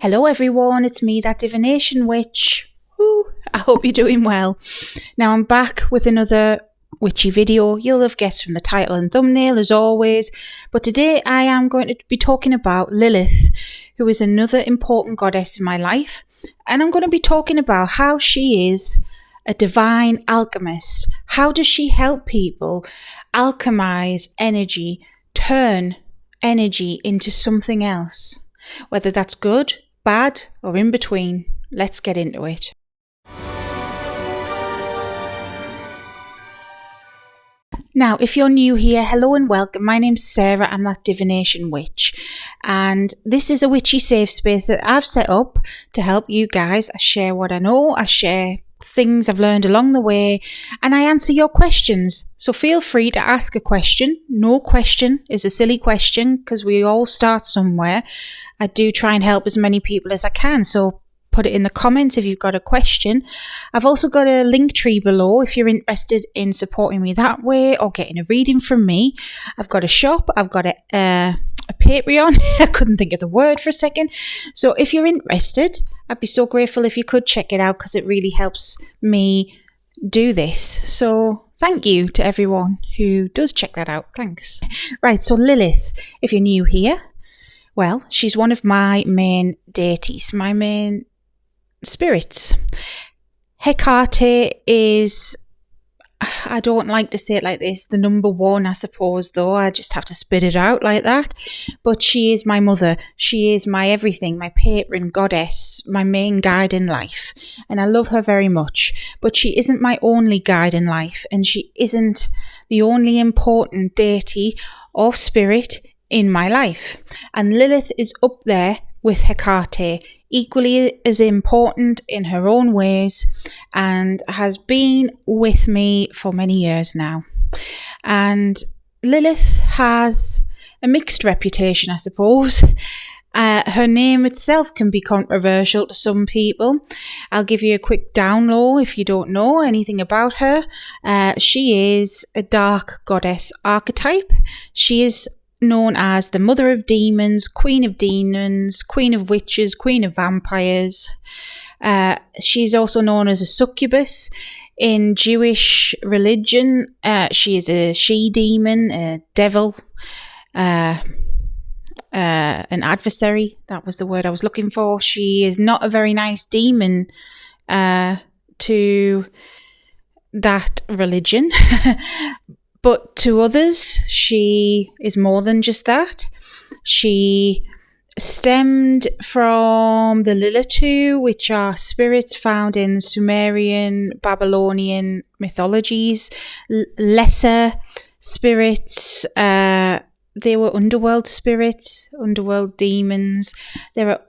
Hello everyone, it's me, that divination witch. Woo, I hope you're doing well. Now I'm back with another witchy video. You'll have guessed from the title and thumbnail as always, but today I am going to be talking about Lilith, who is another important goddess in my life, and I'm going to be talking about how she is a divine alchemist. How does she help people alchemize energy, turn energy into something else? Whether that's good, bad, or in between. Let's get into it. Now, if you're new here, hello and welcome. My name's Sarah. I'm that divination witch. And this is a witchy safe space that I've set up to help you guys. I share what I know. I share things I've learned along the way, and I answer your questions. So feel free to ask a question. No question is a silly question because we all start somewhere. I do try and help as many people as I can, so put it in the comments if you've got a question. I've also got a link tree below if you're interested in supporting me that way or getting a reading from me. I've got a shop, I've got a Patreon. I couldn't think of the word for a second. So if you're interested, I'd be so grateful if you could check it out because it really helps me do this. So thank you to everyone who does check that out. Thanks. Right, so Lilith, if you're new here, well, she's one of my main deities, my main spirits. Hecate is, I don't like to say it like this, the number one, I suppose, though. I just have to spit it out like that. But she is my mother. She is my everything, my patron goddess, my main guide in life. And I love her very much. But she isn't my only guide in life. And she isn't the only important deity or spirit in my life. And Lilith is up there with Hecate, equally as important in her own ways, and has been with me for many years now. And Lilith has a mixed reputation, I suppose. Her name itself can be controversial to some people. I'll give you a quick down low if you don't know anything about her. She is a dark goddess archetype. She is known as the mother of demons, queen of witches, queen of vampires. She's also known as a succubus. In Jewish religion, she is a she-demon, a devil, an adversary. That was the word I was looking for. She is not a very nice demon to that religion. But to others, she is more than just that. She stemmed from the Lilith, which are spirits found in Sumerian, Babylonian mythologies. Lesser spirits, they were underworld spirits, underworld demons. There are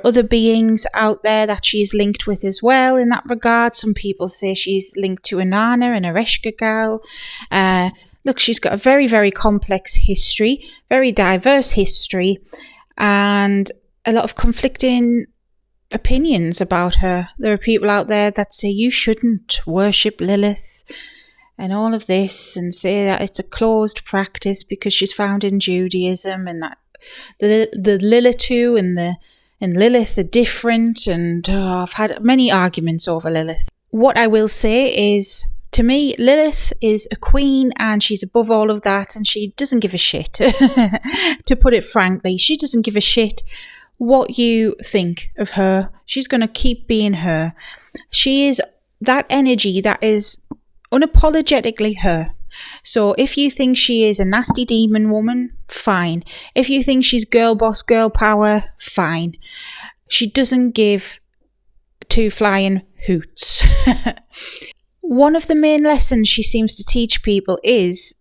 other beings out there that she's linked with as well in that regard. Some people say she's linked to Inanna and Ereshkigal. Look, she's got a very, very complex history, very diverse history, and a lot of conflicting opinions about her. There are people out there that say you shouldn't worship Lilith and all of this, and say that it's a closed practice because she's found in Judaism, and that the Lilith and Lilith are different, and I've had many arguments over Lilith. What I will say is, to me, Lilith is a queen and she's above all of that, and she doesn't give a shit. To put it frankly, she doesn't give a shit what you think of her. She's going to keep being her. She is that energy that is unapologetically her. So if you think she is a nasty demon woman, fine. If you think she's girl boss, girl power, fine. She doesn't give two flying hoots. One of the main lessons she seems to teach people is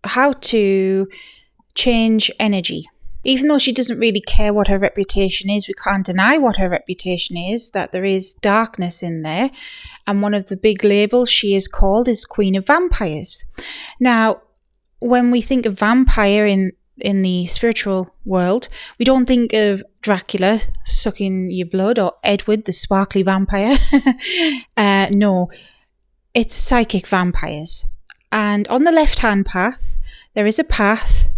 how to change energy. Even though she doesn't really care what her reputation is, we can't deny what her reputation is, that there is darkness in there. And one of the big labels she is called is Queen of Vampires. Now, when we think of vampire in the spiritual world, we don't think of Dracula sucking your blood or Edward, the sparkly vampire. No, it's psychic vampires. And on the left-hand path, there is a path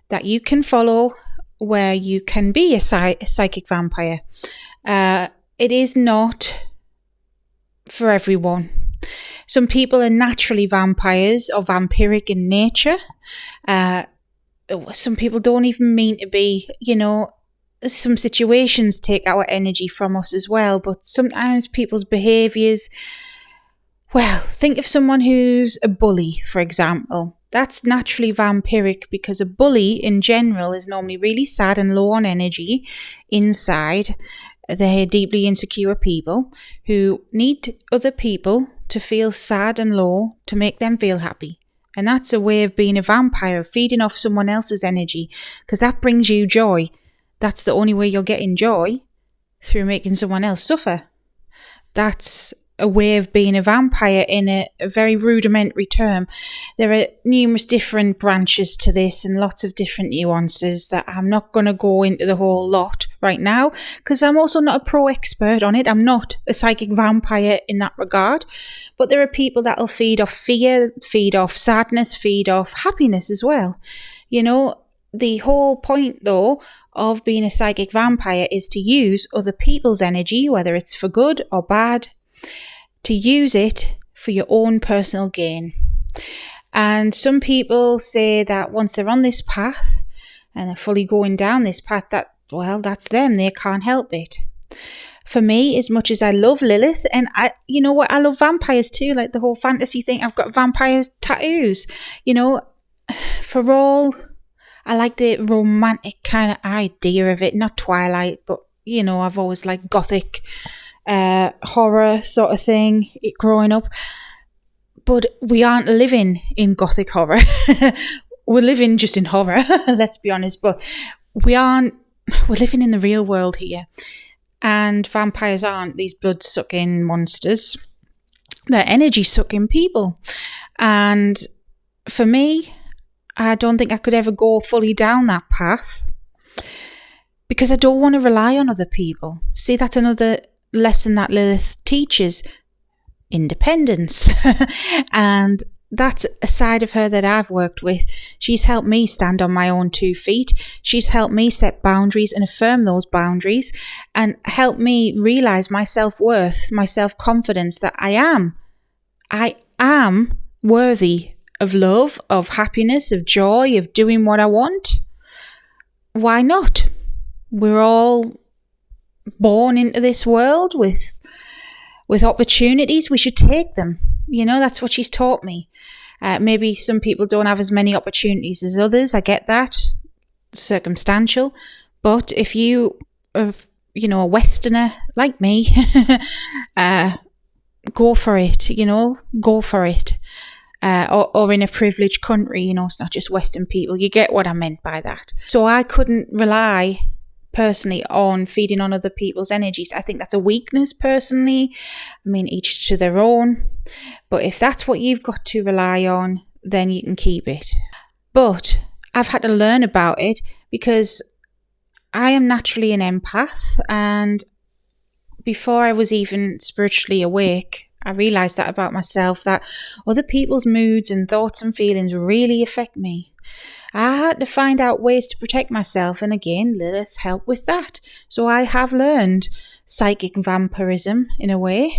that you can follow where you can be a psychic vampire. It is not for everyone. Some people are naturally vampires or vampiric in nature. Some people don't even mean to be, some situations take our energy from us as well. But sometimes people's behaviours, well, think of someone who's a bully, for example. That's naturally vampiric because a bully in general is normally really sad and low on energy inside. They're deeply insecure people who need other people to feel sad and low to make them feel happy. And that's a way of being a vampire, feeding off someone else's energy, because that brings you joy. That's the only way you're getting joy, through making someone else suffer. That's a way of being a vampire in a very rudimentary term. There are numerous different branches to this and lots of different nuances that I'm not going to go into the whole lot right now, because I'm also not a pro expert on it. I'm not a psychic vampire in that regard. But there are people that will feed off fear, feed off sadness, feed off happiness as well. The whole point, though, of being a psychic vampire is to use other people's energy, whether it's for good or bad, to use it for your own personal gain. And some people say that once they're on this path and they're fully going down this path, that's them. They can't help it. For me, as much as I love Lilith, and I love vampires too, like the whole fantasy thing. I've got vampires tattoos, for all, I like the romantic kind of idea of it, not Twilight, but, I've always liked gothic horror sort of thing growing up. But we aren't living in gothic horror. We're living just in horror, let's be honest. But we're living in the real world here. And vampires aren't these blood-sucking monsters. They're energy-sucking people. And for me, I don't think I could ever go fully down that path, because I don't want to rely on other people. See, that's another lesson that Lilith teaches: independence. And that's a side of her that I've worked with. She's helped me stand on my own 2 feet. She's helped me set boundaries and affirm those boundaries, and helped me realize my self-worth, my self-confidence, that I am worthy of love, of happiness, of joy, of doing what I want. Why not? We're all born into this world with opportunities. We should take them. That's what she's taught me. Maybe some people don't have as many opportunities as others. I get that. Circumstantial. But if you are, a Westerner like me, go for it, go for it. Or in a privileged country, it's not just Western people. You get what I meant by that. So I couldn't rely personally on feeding on other people's energies. I think that's a weakness personally. I mean, each to their own. But if that's what you've got to rely on, then you can keep it. But I've had to learn about it because I am naturally an empath, and before I was even spiritually awake, I realised that about myself, that other people's moods and thoughts and feelings really affect me. I had to find out ways to protect myself, and again, Lilith helped with that. So I have learned psychic vampirism in a way.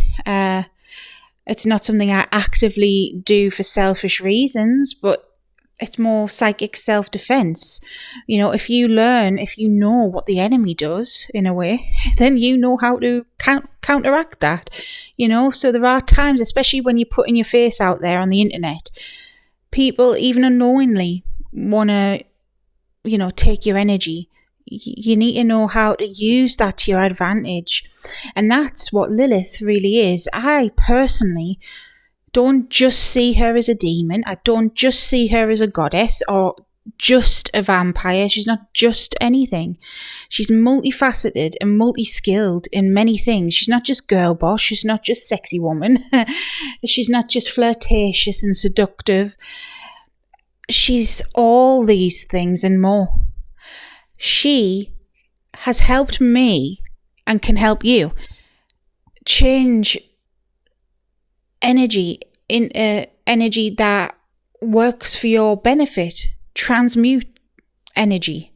It's not something I actively do for selfish reasons, but it's more psychic self-defense. If you know what the enemy does in a way, then you know how to counteract that. So there are times, especially when you're putting your face out there on the internet, people even unknowingly want to, take your energy. You need to know how to use that to your advantage. And that's what Lilith really is. I personally don't just see her as a demon. I don't just see her as a goddess or just a vampire. She's not just anything. She's multifaceted and multi-skilled in many things. She's not just girl boss. She's not just sexy woman. She's not just flirtatious and seductive. She's all these things and more. She has helped me and can help you change energy into energy that works for your benefit. Transmute energy.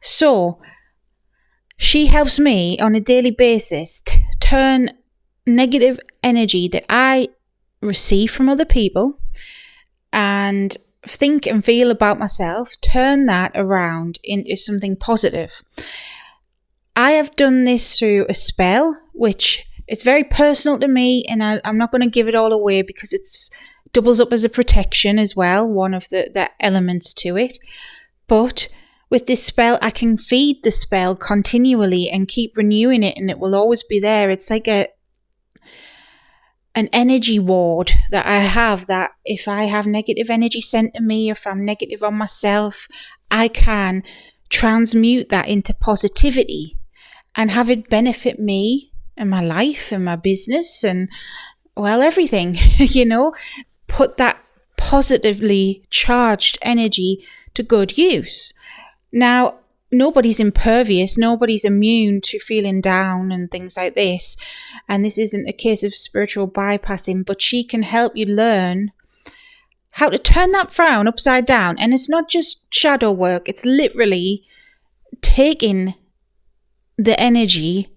So she helps me on a daily basis turn negative energy that I receive from other people and think and feel about myself, turn that around into something positive. I have done this through a spell, which it's very personal to me, and I'm not going to give it all away because it's doubles up as a protection as well, one of the elements to it. But with this spell, I can feed the spell continually and keep renewing it, and it will always be there. It's like an energy ward that I have, that if I have negative energy sent to me, if I'm negative on myself, I can transmute that into positivity and have it benefit me and my life and my business and, well, everything, put that positively charged energy to good use. Now, nobody's impervious, nobody's immune to feeling down and things like this. And this isn't a case of spiritual bypassing, but she can help you learn how to turn that frown upside down. And it's not just shadow work, it's literally taking the energy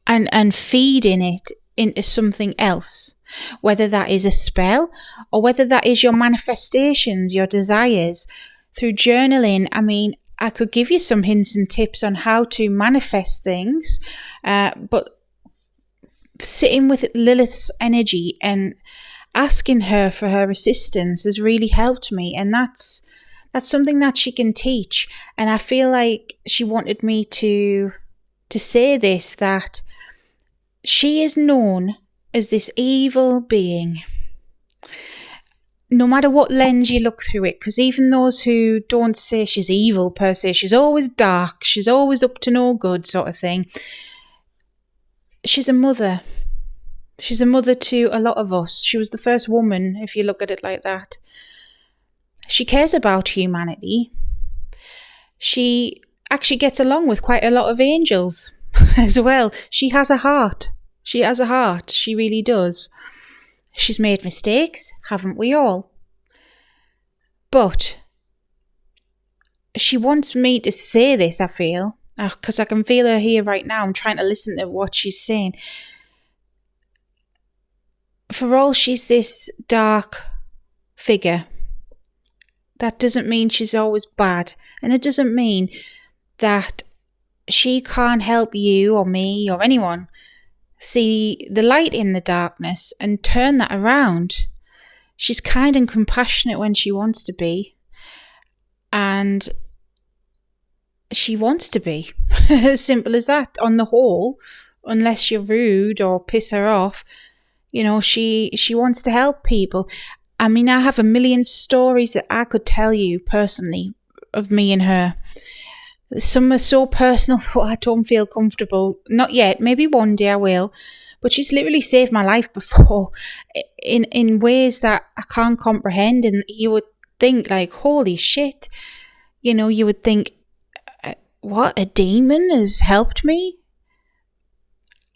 and feeding it into something else, whether that is a spell or whether that is your manifestations, your desires. Through journaling, I could give you some hints and tips on how to manifest things, but sitting with Lilith's energy and asking her for her assistance has really helped me, and that's something that she can teach. And I feel like she wanted me to say this, that she is known as this evil being, no matter what lens you look through it, because even those who don't say she's evil per se, she's always dark, she's always up to no good sort of thing. She's a mother. She's a mother to a lot of us. She was the first woman, if you look at it like that. She cares about humanity. She actually gets along with quite a lot of angels as well. She has a heart. She has a heart. She really does. She's made mistakes, haven't we all? But she wants me to say this, I feel, because I can feel her here right now. I'm trying to listen to what she's saying. For all she's this dark figure, that doesn't mean she's always bad. And it doesn't mean that she can't help you or me or anyone see the light in the darkness and turn that around. She's kind and compassionate when she wants to be, and she wants to be. As simple as that. On the whole, unless you're rude or piss her off, she wants to help people. I have a million stories that I could tell you personally of me and her. Some are so personal that I don't feel comfortable. Not yet. Maybe one day I will. But she's literally saved my life before in ways that I can't comprehend. And you would think like, holy shit. You would think, what, a demon has helped me?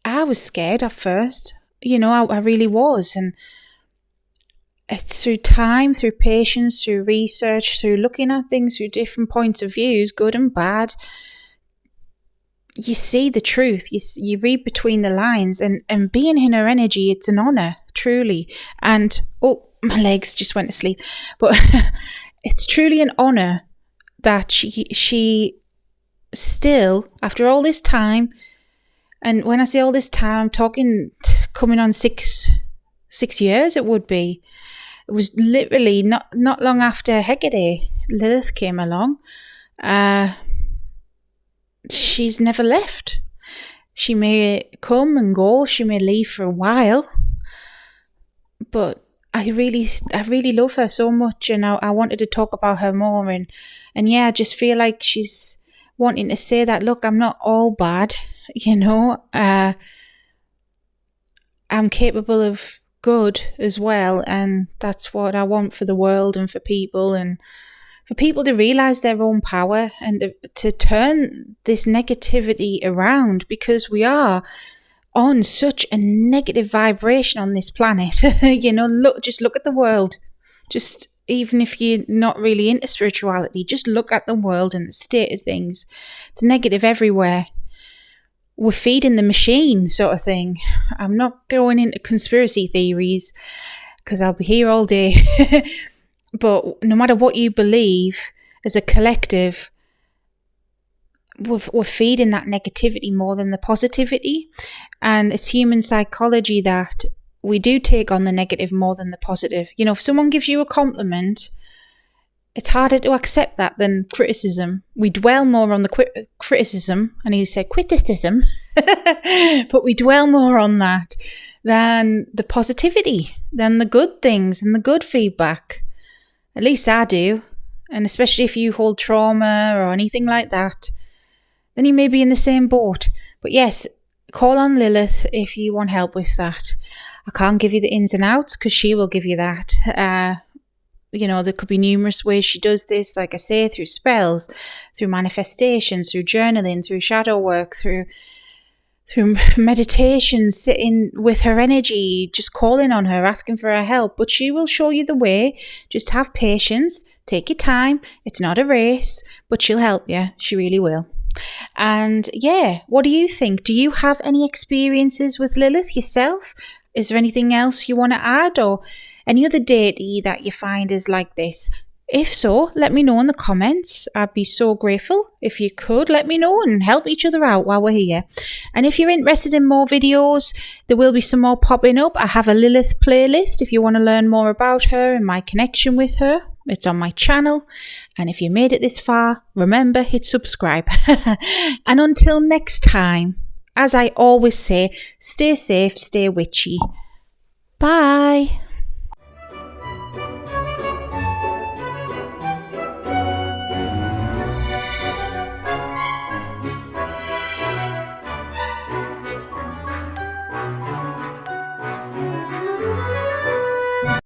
I was scared at first. I really was. And it's through time, through patience, through research, through looking at things through different points of views, good and bad. You see the truth. You read between the lines, and being in her energy, it's an honour, truly. And, my legs just went to sleep. But it's truly an honour that she still, after all this time, and when I say all this time, I'm talking coming on 6 years it would be. It was literally not long after Hecate, Lilith came along. She's never left. She may come and go. She may leave for a while. But I really love her so much, and I wanted to talk about her more. And yeah, I just feel like she's wanting to say that, look, I'm not all bad, I'm capable of good as well, and that's what I want for the world and for people, and for people to realise their own power and to turn this negativity around, because we are on such a negative vibration on this planet. Look at the world. even if you're not really into spirituality, just look at the world and the state of things. It's negative everywhere. We're feeding the machine, sort of thing. I'm not going into conspiracy theories because I'll be here all day. But no matter what you believe, as a collective, we're feeding that negativity more than the positivity. And it's human psychology that we do take on the negative more than the positive. You know, if someone gives you a compliment, it's harder to accept that than criticism. We dwell more on the criticism, I need to say criticism, but we dwell more on that than the positivity, than the good things and the good feedback. At least I do. And especially if you hold trauma or anything like that, then you may be in the same boat. But yes, call on Lilith if you want help with that. I can't give you the ins and outs because she will give you that. You know, there could be numerous ways she does this, like I say, through spells, through manifestations, through journaling, through shadow work, through meditation, sitting with her energy, just calling on her, asking for her help. But she will show you the way. Just have patience, take your time. It's not a race, but she'll help you. She really will. And yeah, what do you think? Do you have any experiences with Lilith yourself? Is there anything else you want to add, or any other deity that you find is like this? If so, let me know in the comments. I'd be so grateful if you could let me know and help each other out while we're here. And if you're interested in more videos, there will be some more popping up. I have a Lilith playlist if you want to learn more about her and my connection with her. It's on my channel. And if you made it this far, remember, hit subscribe. And until next time, as I always say, stay safe, stay witchy. Bye.